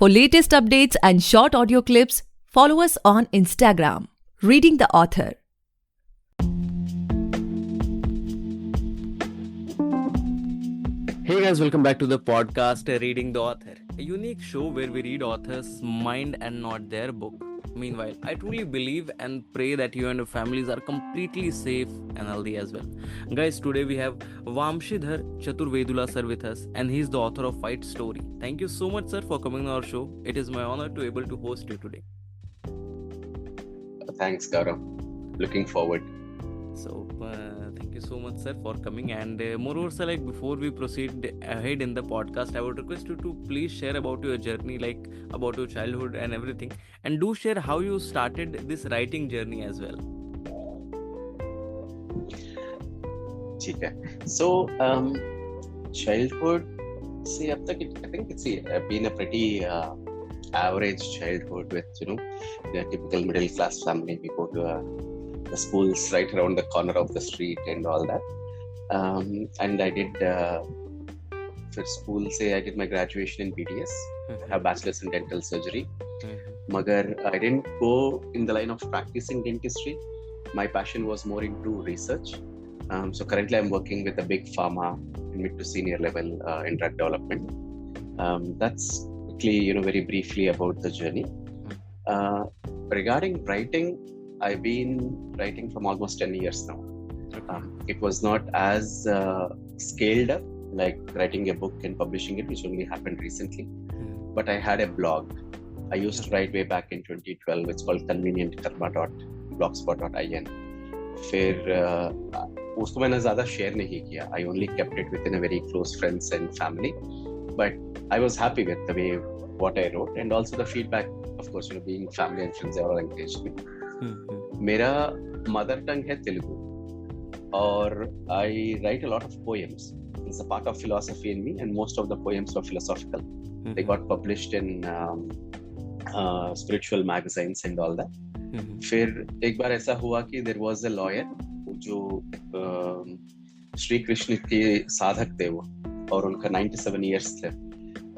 For latest updates and short audio clips, follow us on Instagram, Reading the Author. Hey guys, welcome back to the podcast Reading the Author, a unique show where we read authors' mind and not their book. Meanwhile, I truly believe and pray that you and your families are completely safe and healthy as well. Guys, today we have Vamshidhar Chaturvedula sir with us, and he's the author of Fight Story. Thank you so much, sir, for coming on our show. It is my honor to be able to host you today. Thanks, Gaurav. Looking forward. So, thank you so much, sir, for coming. And moreover, sir, before we proceed ahead in the podcast, I would request you to please share about your journey, about your childhood and everything, and do share how you started this writing journey as well. Okay. So, childhood. See, up I think it's been a pretty average childhood with the typical middle class family. We go to the schools right around the corner of the street and all that. And I did for school. I did my graduation in BDS. I have bachelor's in dental surgery. Magar I didn't go in the line of practicing dentistry. My passion was more into research. So currently I'm working with a big pharma in mid to senior level in drug development. That's quickly, very briefly about the journey. Regarding writing, I've been writing from almost 10 years now. It was not as scaled up like writing a book and publishing it, which only happened recently. But I had a blog. I used to write way back in 2012. It's called convenientkarma.blogspot.in. फिर उसको मैंने ज़्यादा share नहीं किया. I only kept it within a very close friends and family. But I was happy with the way what I wrote, and also the feedback. Of course, being family and friends, they all encouraged me. मेरा mother tongue है तेलुगु और I write a lot of poems. It's a part of philosophy in me, and most of the poems are philosophical. They got published in spiritual magazines and all that. फिर एक बार ऐसा हुआ कि there was a lawyer जो श्री कृष्ण के साधक थे वो, और उनका 97 years थे,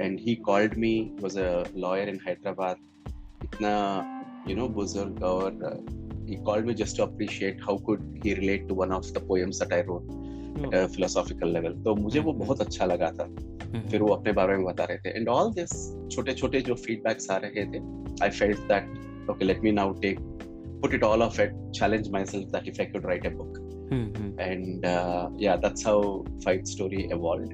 and he called me. Was a lawyer in Hyderabad, इतना बुजुर्ग, और he called me just to appreciate how could he relate to one of the poems that I wrote at a philosophical level. तो मुझे वो बहुत अच्छा लगा था. फिर वो अपने बारे में बता रहे थे, and all this छोटे छोटे जो feedbacks आ रहे थे, I felt that okay, let me now put it all of it, challenge myself that if I could write a book. And that's how Fight Story evolved.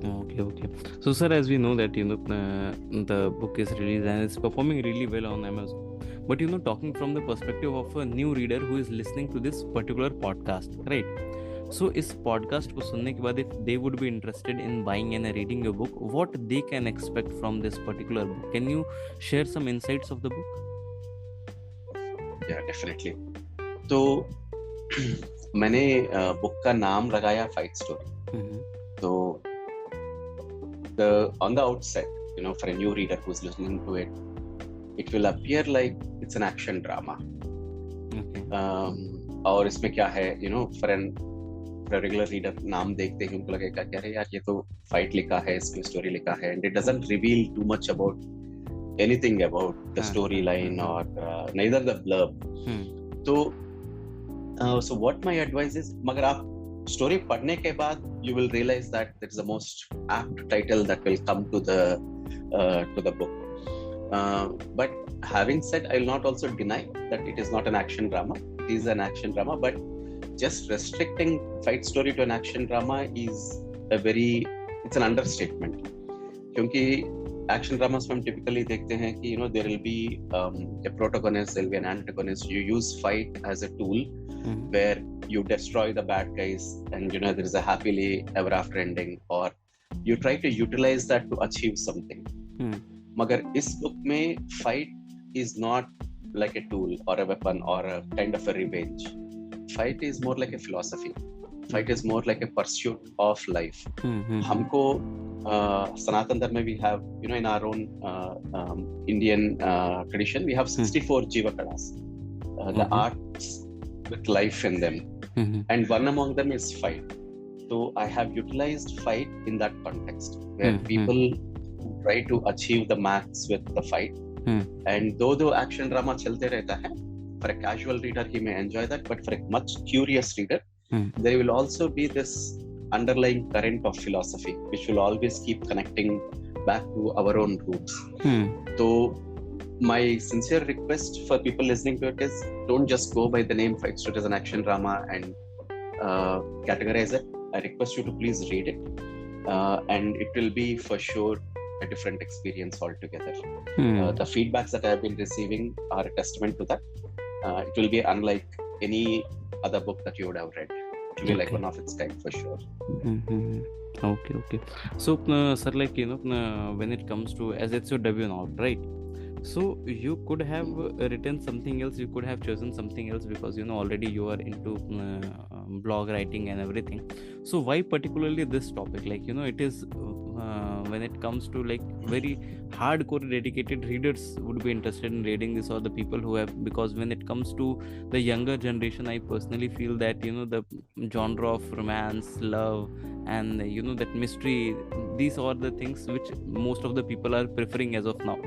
Okay. Okay. So, sir, as we know that the book is released and it's performing really well on Amazon. But talking from the perspective of a new reader who is listening to this particular podcast, right? So, इस podcast को सुनने के बाद, if they would be interested in buying and reading your book, what they can expect from this particular book? Can you share some insights of the book? Yeah, definitely. तो मैंने book का नाम लगाया fight story. तो on the outset, for a new reader who's listening to it, it will appear like it's an action drama. Okay. और इसमें क्या है, for a regular reader, नाम देखते ही उनको लगेगा कि अरे यार ये तो फाइट लिखा है, इसमें स्टोरी लिखा है, and it doesn't reveal too much about anything about the storyline or neither the blurb. So what my advice is, मगर आप स्टोरी पढ़ने के बाद you will realize that that is the most apt title that will come to the book. But having said, I will not also deny that it is not an action drama. It is an action drama, but just restricting Fight Story to an action drama is it's an understatement. क्योंकि action dramas में हम typically देखते हैं कि there will be a protagonist, there will be an antagonist. You use fight as a tool where you destroy the bad guys, and there is a happily ever after ending, or you try to utilize that to achieve something. मगर इस book में fight is not like a tool or a weapon or a kind of a revenge. Fight is more like a philosophy. Fight is more like a pursuit of life. हमको Sanatan Dharma, we have, in our own Indian tradition, we have 64 Jivakadas, the arts with life in them. And one among them is fight. So I have utilized fight in that context where people try to achieve the max with the fight. And though action drama chalte rehta hai, for a casual reader he may enjoy that, but for a much curious reader, there will also be this underlying current of philosophy which will always keep connecting back to our own roots. So my sincere request for people listening to it is, don't just go by the name Fight Story as an action drama and categorize it. I request you to please read it, and it will be for sure a different experience altogether. The feedbacks that I have been receiving are a testament to that. It will be unlike any other book that you would have read. It will be like one of its kind for sure. Okay. So, sir, like, when it comes to, as it's your debut now, right? So you could have written something else, you could have chosen something else, because already you are into blog writing and everything. So why particularly this topic? Like, it is when it comes to like very hardcore dedicated readers would be interested in reading this, or the people who have, because when it comes to the younger generation, I personally feel that the genre of romance, love, and that mystery, these are the things which most of the people are preferring as of now.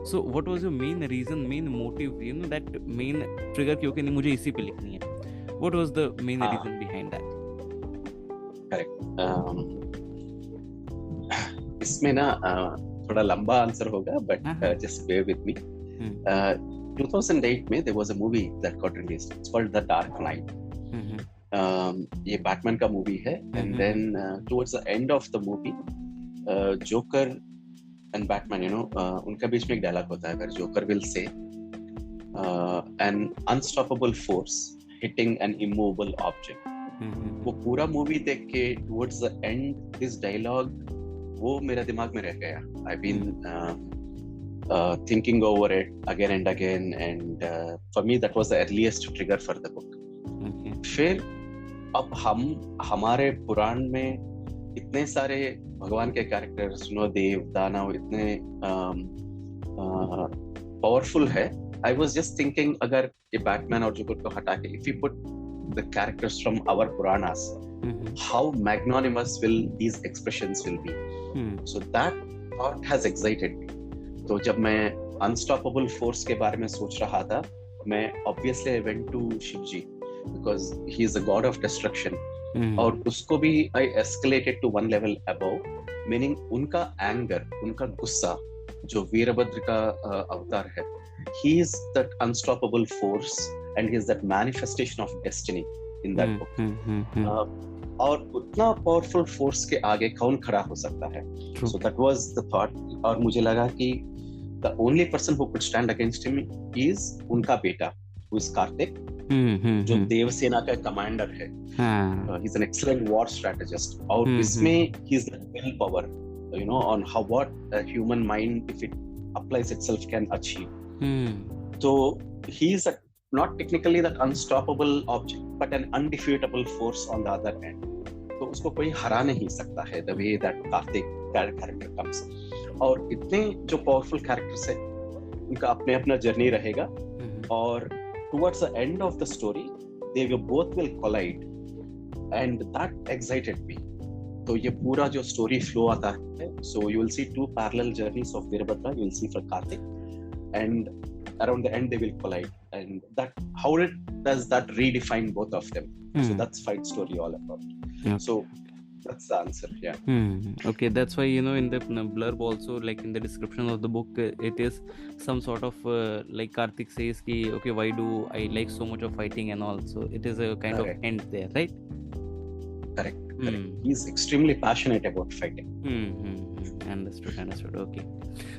So what was your main reason, main motive, that main trigger कि okay नहीं मुझे इसी पे लिखनी है? What was the main reason behind that? Correct. इसमें ना थोड़ा लंबा आंसर होगा, but just bear with me. 2008 में there was a movie that got released. It's called The Dark Knight. ये बैटमैन का मूवी है, and then towards the end of the movie, Joker and Batman, उनका बीच में एक dialogue होता है, where Joker will say, an unstoppable force hitting an immovable object. वो पूरा मूवी देख के towards the end this dialogue, वो मेरा दिमाग में रह गया. I've been thinking over it again and again, and for me that was the earliest trigger for the book. फिर अब हमारे पुराण में इतने सारे भगवान के कैरेक्टर्स, देव दानव इतने पावरफुल है. आई वाज जस्ट थिंकिंग, अगर ये बैटमैन और जोकर को हटा के if you put the characters from our Puranas, how magnanimous will these expressions will be. So that thought has excited me. तो जब मैं अनस्टॉपेबल फोर्स के बारे में सोच रहा था, मैं obviously I went to Shivji, because he is the god of destruction. और उसको भी I escalated to one level above, meaning उनका एंगर, उनका गुस्सा, जो वीरभद्र का अवतार है, he is that unstoppable force and he is that manifestation of destiny in that book. और उतना पावरफुल फोर्स के आगे कौन खड़ा हो सकता है? So that was the thought. और मुझे लगा कि the only person who could stand against him is उनका बेटा, who is Karthik, जो देवसेना का कमांडर है. He's an excellent war strategist. और इसमें he is the will power, on how what a human mind, if it applies itself, can achieve. So he is not technically that unstoppable object, but an undefeatable force on the other end. तो उसको कोई हरा नहीं सकता है, the way that Karthik character comes. और इतने जो powerful characters है, उनका अपने अपना जर्नी रहेगा, और towards the end of the story, they both will collide, and that excited me. तो ये पूरा जो story flow आता है, so you will see two parallel journeys of Veerabhadra, you will see for Karthik, and around the end they will collide, and that how does that redefine both of them? So that's Fight Story all about. Yeah. So that's the answer. Yeah. Okay, that's why in the blurb also, like in the description of the book, it is some sort of like Karthik says ki, okay, why do I like so much of fighting and all, so it is a kind of end there, right? Correct. He's extremely passionate about fighting. Understood. Okay.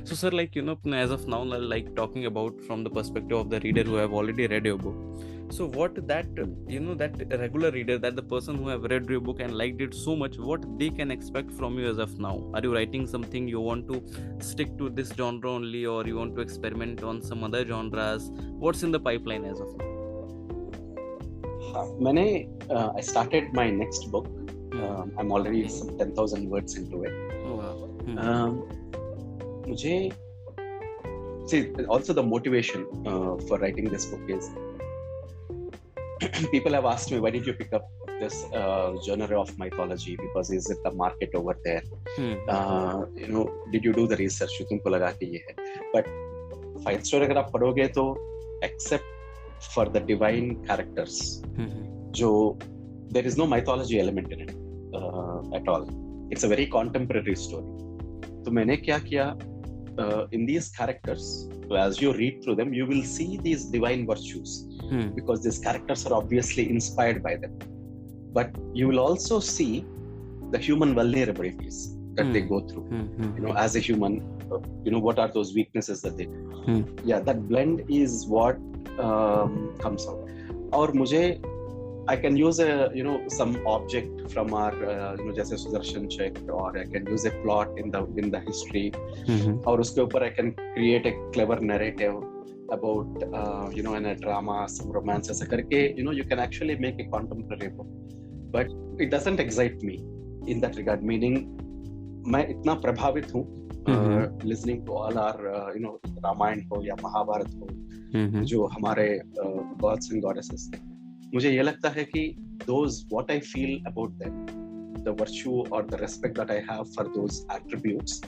So sir, like as of now, like talking about from the perspective of the reader who have already read your book, so what that that regular reader, that the person who have read your book and liked it so much, what they can expect from you as of now? Are you writing something, you want to stick to this genre only, or you want to experiment on some other genres? What's in the pipeline as of now? I started my next book. I'm already some 10,000 words into it. Oh wow. See, also the motivation for writing this book is people have asked me, why did you pick up this genre of mythology because is it the market over there? Did you do the research? जो तुमको लगा कि ये है. But fight story अगर आप पढ़ोगे तो except for the divine characters, जो there is no mythology element in it at all. It's a very contemporary story. तो मैंने क्या किया? In these characters, so as you read through them, you will see these divine virtues because these characters are obviously inspired by them. But you will also see the human vulnerabilities that they go through. As a human, what are those weaknesses that they do? Yeah, that blend is what comes out. और मुझे I can use some object from our जैसे सुदर्शन चक्र, or I can use a plot in the history, और उसके ऊपर I can create a clever narrative about in a drama, some romance ऐसा करके you can actually make a contemporary book, but it doesn't excite me in that regard, meaning मैं इतना प्रभावित हूँ listening to all our Ramayan हो या महाभारत हो, जो हमारे gods and goddesses, मुझे ये लगता है कि those what I feel about them, the virtue or the respect that I have for those attributes,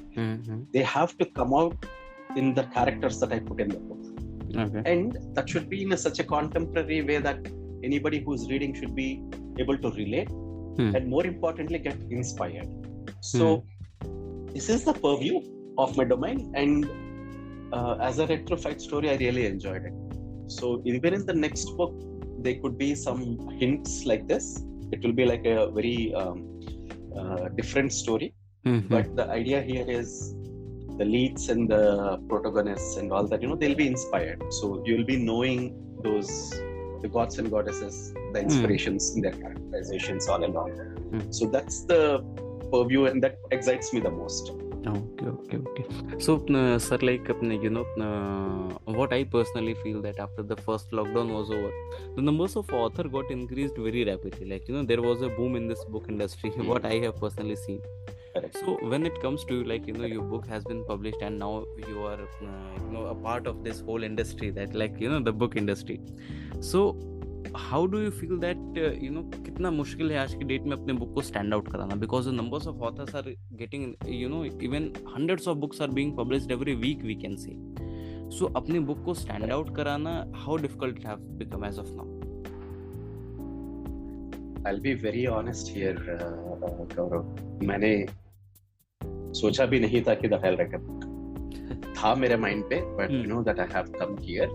they have to come out in the characters that I put in the book. Okay. And that should be in such a contemporary way that anybody who's reading should be able to relate and more importantly get inspired. So this is the purview of my domain, and as I read through Fight Story, I really enjoyed it. So even in the next book, there could be some hints like this. It will be like a very different story, but the idea here is the leads and the protagonists and all that, they'll be inspired. So you'll be knowing the gods and goddesses, the inspirations in their characterizations all along. So that's the purview, and that excites me the most. Okay. So, sir, like, what I personally feel that after the first lockdown was over, the numbers of author got increased very rapidly. Like, there was a boom in this book industry, what I have personally seen. Correct. So, when it comes to, like, your book has been published and now you are, a part of this whole industry, that, like, the book industry. So, how do you feel that कितना मुश्किल है आज की date में अपने book को stand out कराना, because the numbers of authors are getting even hundreds of books are being published every week, we can say. So अपने बुक को स्टैंड आउट कराना, how difficult it have become as of now? I'll be very honest here, Gaurav. मैंने सोचा भी नहीं था कि that I'll write a book. था मेरे माइंड पे, but that I have come here.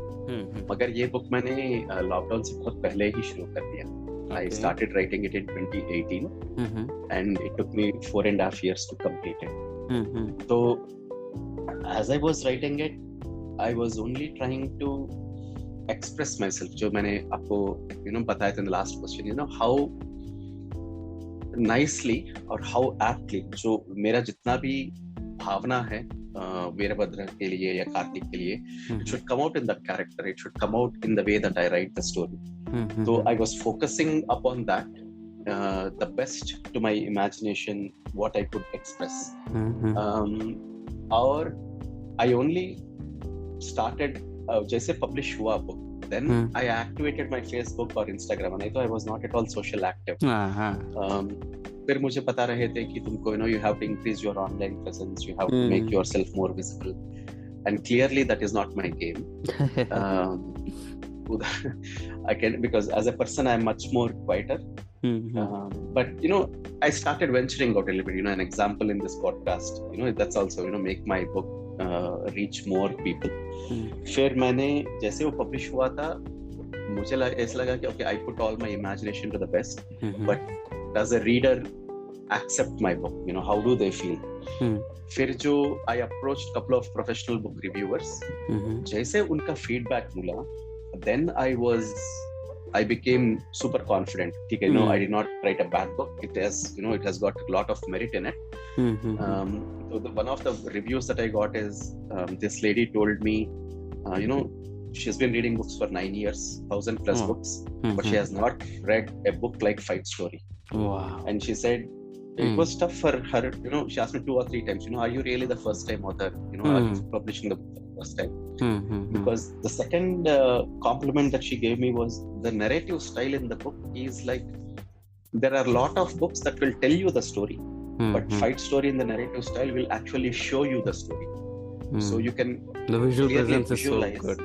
मगर ये बुक मैंने लॉकडाउन से बहुत पहले ही शुरू कर दिया. I started writing it in 2018 and it took me 4.5 years to complete it. So as I was writing it, I was only trying to express myself. जो मैंने आपको बताया था in the last question, how nicely or how aptly जो मेरा जितना भी भावना है वीरभद्र के लिए या कार्तिक के लिए, it should come out in that character, it should come out in the way that I write the story. So I was focusing upon that, the best to my imagination, what I could express. Or I only started जैसे publish हुआ book, then I activated my Facebook or Instagram, and I thought I was not at all social active. फिर मुझे पता रहे थे कि तुमको you have to increase your online presence, you have to make yourself more visible, and clearly that is not my game. I can, because as a person I'm much more quieter, but I started venturing out a little bit. An example in this podcast, that's also make my book reach more people. फिर मैंने जैसे वो publish हुआ था, मुझे ऐसा लगा कि okay, I put all my imagination to the best, but does a reader accept my book? How do they feel? फिर जो I approached couple of professional book reviewers, जैसे उनका feedback मिला, then I became super confident. I did not write a bad book. It has got a lot of merit in it. So one of the reviews that I got is this lady told me, she's been reading books for 9 years, 1,000 plus books, but she has not read a book like Fight Story. Wow. And she said it was tough for her. She asked me 2 or 3 times, are you really the first time author? Are you publishing the book for the first time? Because the second compliment that she gave me was the narrative style in the book is like there are a lot of books that will tell you the story, but Fight Story in the narrative style will actually show you the story. So you can the visual clearly presence is so visualize, good.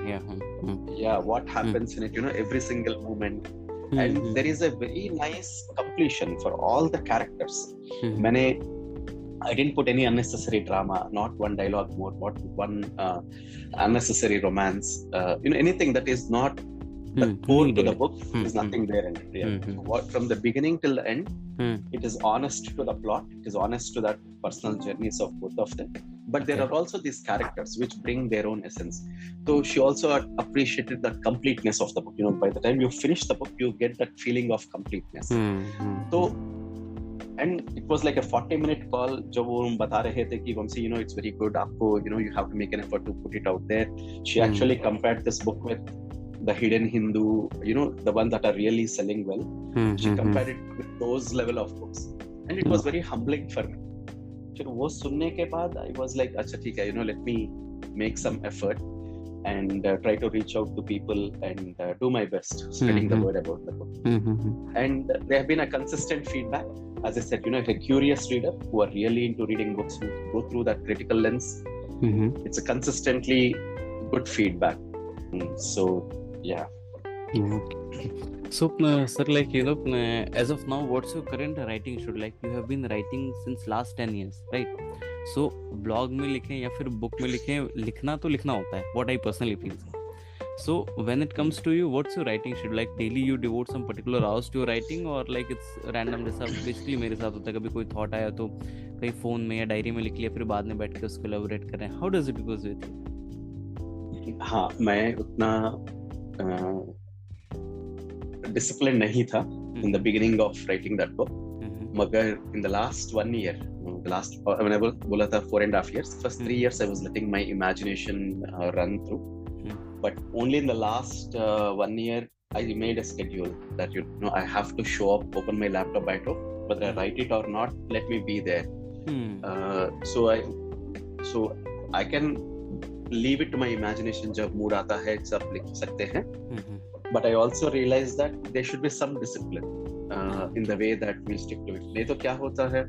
what happens in it, every single moment. And there is a very nice completion for all the characters. I didn't put any unnecessary drama, not one dialogue more, not one unnecessary romance. Anything that is not the core to the book is nothing there in it. So from the beginning till the end, it is honest to the plot. It is honest to that personal journeys of both of them. But there are also these characters which bring their own essence. So she also appreciated the completeness of the book. By the time you finish the book, you get that feeling of completeness. So, and it was like a 40-minute call. जो वो बता रहे थे कि Vamsi, it's very good. आपको, you have to make an effort to put it out there. She actually compared this book with the Hidden Hindu, the ones that are really selling well. She compared it with those level of books, and it was very humbling for me. वो सुनने के बाद I was like, अच्छा ठीक है, let me make some effort and try to reach out to people and do my best spreading the word about the book. And there have been a consistent feedback. As I said, if a curious reader who are really into reading books, who go through that critical lens, it's a consistently good feedback. So yeah. So sir, like as of now, what's your current writing schedule? Like you have been writing since last 10 years, right? So blog में लिखें या फिर book में लिखें, लिखना तो लिखना होता है, what I personally feel. So when it comes to you, what's your writing schedule? Like daily you devote some particular hours to your writing, or like it's random? जैसा basically मेरे साथ होता है, कभी कोई thought आया तो कहीं phone में या डायरी में लिख लिया, फिर बाद में बैठ के उसको elaborate कर रहे हैं. How does it goes with you? हाँ, मैं उतना discipline नहीं था in the beginning of writing that book. मगर in the last 1 year, when I बोला था 4.5 years, first 3 years I was letting my imagination run through. But only in the last 1 year I made a schedule that I have to show up, open my laptop, whether I write it or not, let me be there. So I can leave it to my imagination. जब mood आता है सब लिख सकते हैं. But I also realized that there should be some discipline in the way that we stick to it. नहीं तो क्या होता है,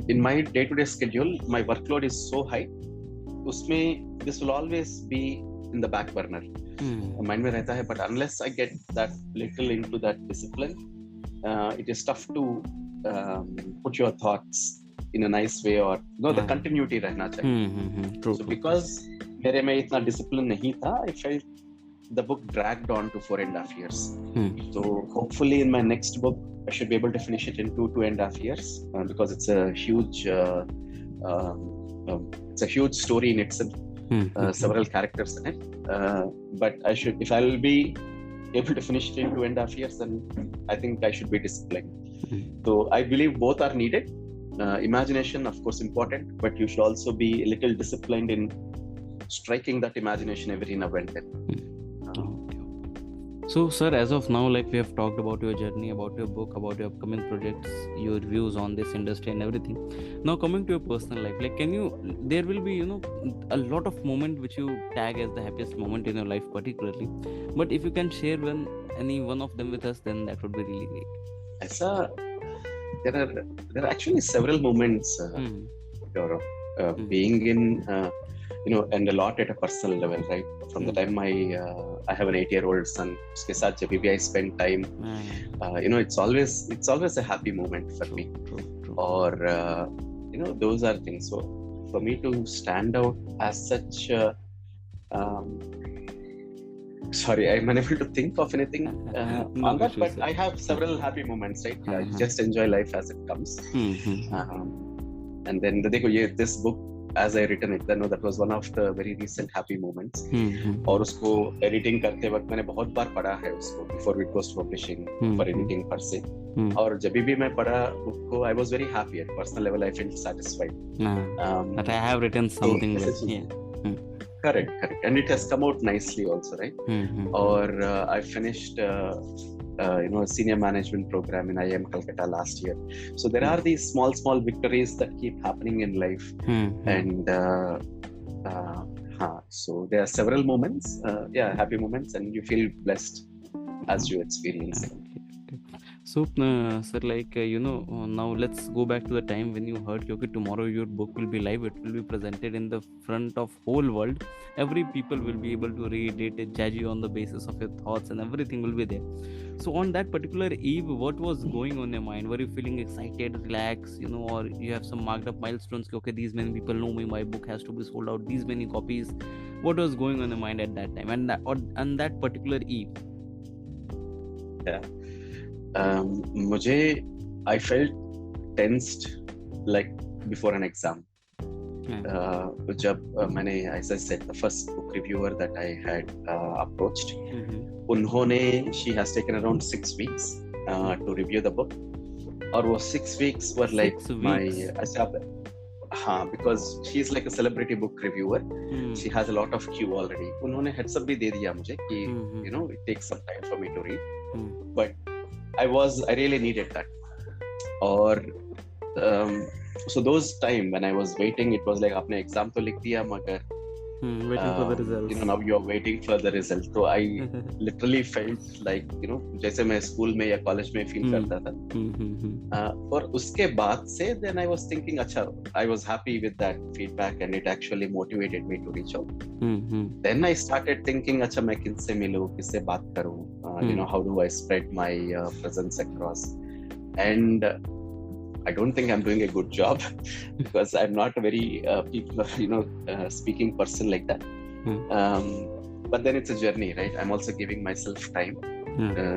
in my day-to-day schedule, my workload is so high. उसमें this will always be in the back burner. Mind में रहता है, but unless I get that little into that discipline, it is tough to put your thoughts in a nice way, or the continuity रहना चाहिए. True. So because मेरे में इतना discipline नहीं था, I felt the book dragged on to 4.5 years. So hopefully in my next book I should be able to finish it in 2.5 years, because it's a huge story in itself. Several characters in it, but if I will be able to finish it in 2.5 years, then I think I should be disciplined. So I believe both are needed. Imagination, of course, important, but you should also be a little disciplined in striking that imagination every now and then. So sir, as of now, like we have talked about your journey, about your book, about your upcoming projects, your views on this industry and everything. Now coming to your personal life, like there will be a lot of moment which you tag as the happiest moment in your life particularly, but if you can share any one of them with us, then that would be really great. There are actually several moments, being in and a lot at a personal level, right? From the time I have an 8-year-old son, उसके साथ जब भी I spend time, it's always a happy moment for me. True. Or those are things. So for me to stand out as such, sorry, I'm unable to think of anything on that, but I have several happy moments, right? Just enjoy life as it comes. And then देखो this book, as I written it, that was one of the very recent happy moments. और उसको editing करते वक्त मैंने बहुत बार पढ़ा है उसको before it goes to publishing for editing per se. और जब भी मैं पढ़ा book को, I was very happy at personal level. I felt satisfied. That I have written something with. Correct, and it has come out nicely also, right? Or I finished a senior management program in IIM Calcutta last year. So there are these small victories that keep happening in life, and so there are several moments, happy moments, and you feel blessed as you experience them. So, sir, like, now let's go back to the time when you heard, okay, tomorrow your book will be live, it will be presented in the front of whole world. Every people will be able to read it, judge you on the basis of your thoughts, and everything will be there. So, on that particular eve, what was going on your mind? Were you feeling excited, relaxed, or you have some marked up milestones? Okay, these many people know me, my book has to be sold out, these many copies. What was going on your mind at that time, and on that particular eve? Yeah. I felt tensed like before an exam. जब मैंने, as I said, the first book reviewer that I had approached, उन्होंने, she has taken around 6 weeks to review the book, और वो 6 weeks were like 6 my, weeks. because she is like a celebrity book reviewer. She has a lot of queue already. उन्होंने heads up भी दे दिया मुझे कि it takes some time for me to read, but I really needed that. Or so those time when I was waiting, it was like आपने exam तो लिख दिया मगर waiting for the results. Now you're waiting for the result. So I literally felt like जैसे मैं school में या college में फील करता था. और उसके बाद से then I was thinking, अच्छा, I was happy with that feedback and it actually motivated me to reach out. Then I started thinking, अच्छा, मैं किससे मिलूं, किससे बात करूं, how do I spread my presence across? And I don't think I'm doing a good job because I'm not a very speaking person like that. But then it's a journey, right? I'm also giving myself time.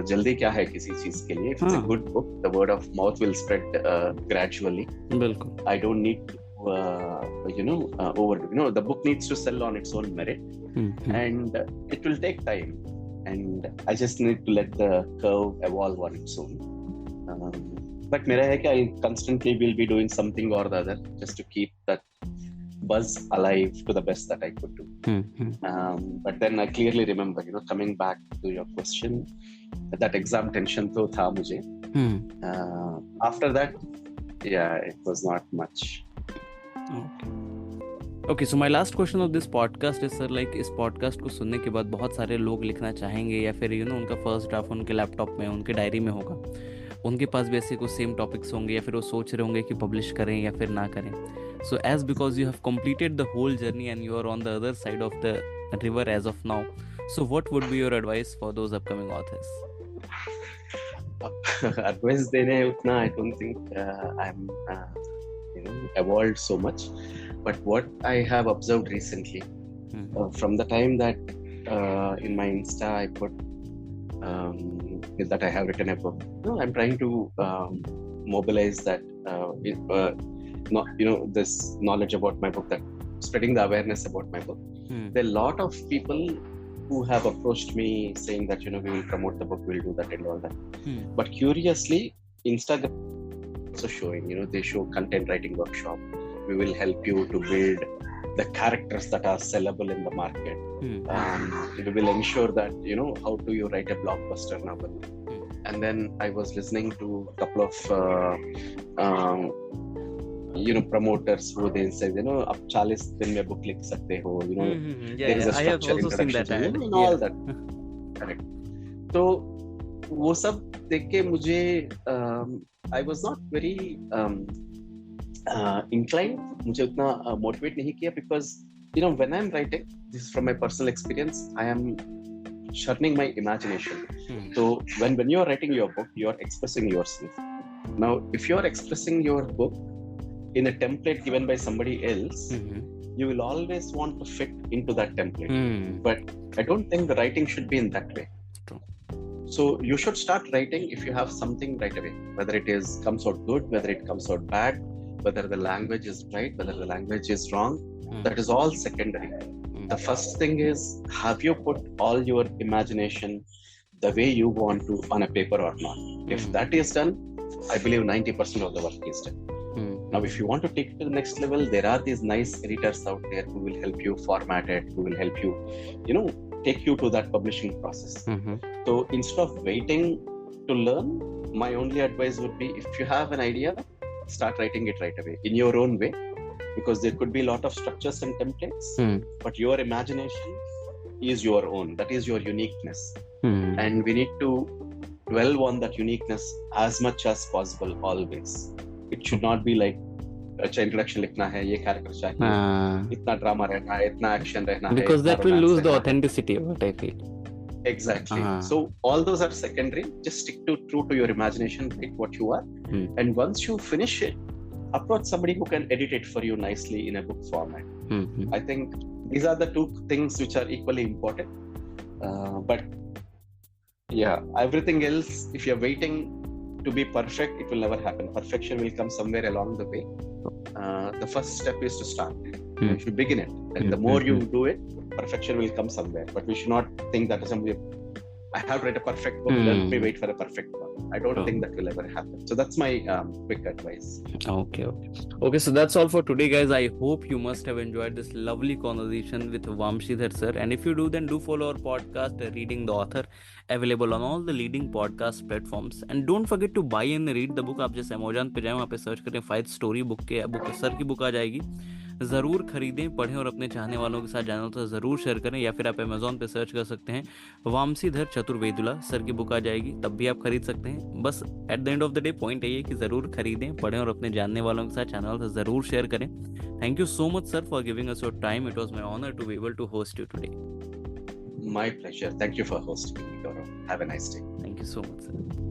जल्दी क्या है किसी चीज के लिए? If it's a good book, the word of mouth will spread gradually. बिल्कुल. I don't need to overdo. The book needs to sell on its own merit, and it will take time. And I just need to let the curve evolve on its own. But मेरा है कि I constantly will be doing something or the other just to keep that buzz alive to the best that I could do. But then I clearly remember, coming back to your question, that exam tension तो था मुझे. After that, yeah, it was not much. Okay, so my last question of this podcast is, sir, like, इस podcast को सुनने के बाद बहुत सारे लोग लिखना चाहेंगे या फिर उनका फर्स्ट ड्राफ्ट उनके लैपटॉप में, उनके डायरी में होगा, उनके पास भी ऐसे कुछ सेम टॉपिक्स होंगे या फिर वो सोच रहे होंगे कि पब्लिश करें या फिर ना करें. So as because you have completed the whole journey and you are on the other side of the river as of now, so what would be your advice for those upcoming authors? Advice देने उतना I don't think I'm evolved so much, but what I have observed recently, from the time that in my Insta I put that I have written a book. I'm trying to mobilize that this knowledge about my book, that spreading the awareness about my book. There are a lot of people who have approached me saying that we will promote the book, we'll do that and all that. But curiously, Instagram also showing, they show content writing workshop. We will help you to build the characters that are sellable in the market. We will ensure that how do you write a blockbuster novel. And then I was listening to a couple of promoters who they said आप 40 दिन में book लिख सकते हो. There is a I have also seen that ad. And all that. Correct. तो वो सब देख के मुझे I was not very inclined, मुझे उतना motivate नहीं किया, because when I'm writing, this is from my personal experience, I am churning my imagination. So when you're writing your book, you're expressing yourself. Now if you're expressing your book in a template given by somebody else, you will always want to fit into that template. But I don't think the writing should be in that way. True. So you should start writing if you have something right away, whether it comes out good, whether it comes out bad, whether the language is right, whether the language is wrong. That is all secondary. The first thing is, have you put all your imagination the way you want to on a paper or not? If that is done, I believe 90% of the work is done. Now if you want to take it to the next level, there are these nice editors out there who will help you format it, who will help you take you to that publishing process. So instead of waiting to learn, my only advice would be, if you have an idea, start writing it right away in your own way, because there could be a lot of structures and templates, but your imagination is your own. That is your uniqueness. And we need to dwell on that uniqueness as much as possible always. It should not be like अच्छा introduction लिखना है, ये character चाहिए, इतना drama रहना है, इतना action रहना है, because that will lose the authenticity of it, I feel. Exactly. So all those are secondary. Just stick to true to your imagination, write what you are, and once you finish it, approach somebody who can edit it for you nicely in a book format. I think these are the two things which are equally important. But yeah, everything else, if you're waiting to be perfect, it will never happen. Perfection will come somewhere along the way. The first step is to start. You should begin it, and the more you do it, perfection will come somewhere. But we should not think that I have read a perfect book, let me wait for a perfect one. I don't think that will ever happen. So that's my quick advice. Okay, so that's all for today, guys. I hope you must have enjoyed this lovely conversation with Vamshidhar sir, and if you do, then do follow our podcast Reading the Author, available on all the leading podcast platforms. And don't forget to buy and read the book. आप जैसे Amazon पे जाएं, वहाँ पे search करें 5 story book के sir की book आ जाएगी. ज़रूर खरीदें, पढ़ें और अपने चाहने वालों के साथ चैनल तो ज़रूर शेयर करें, या फिर आप अमेज़ॉन पे सर्च कर सकते हैं वामसीधर चतुर्वेदुला सर की बुक आ जाएगी, तब भी आप खरीद सकते हैं. बस at the end of the day point यही है कि ज़रूर खरीदें, पढ़ें और अपने जानने वालों के साथ चैनल तो ज़रूर शेयर करें. Thank you so much sir for giving us your time. It was my honour to be able to host you today. My pleasure. Thank you for hosting me, Gaurav. Have a nice day. Thank you so much, sir.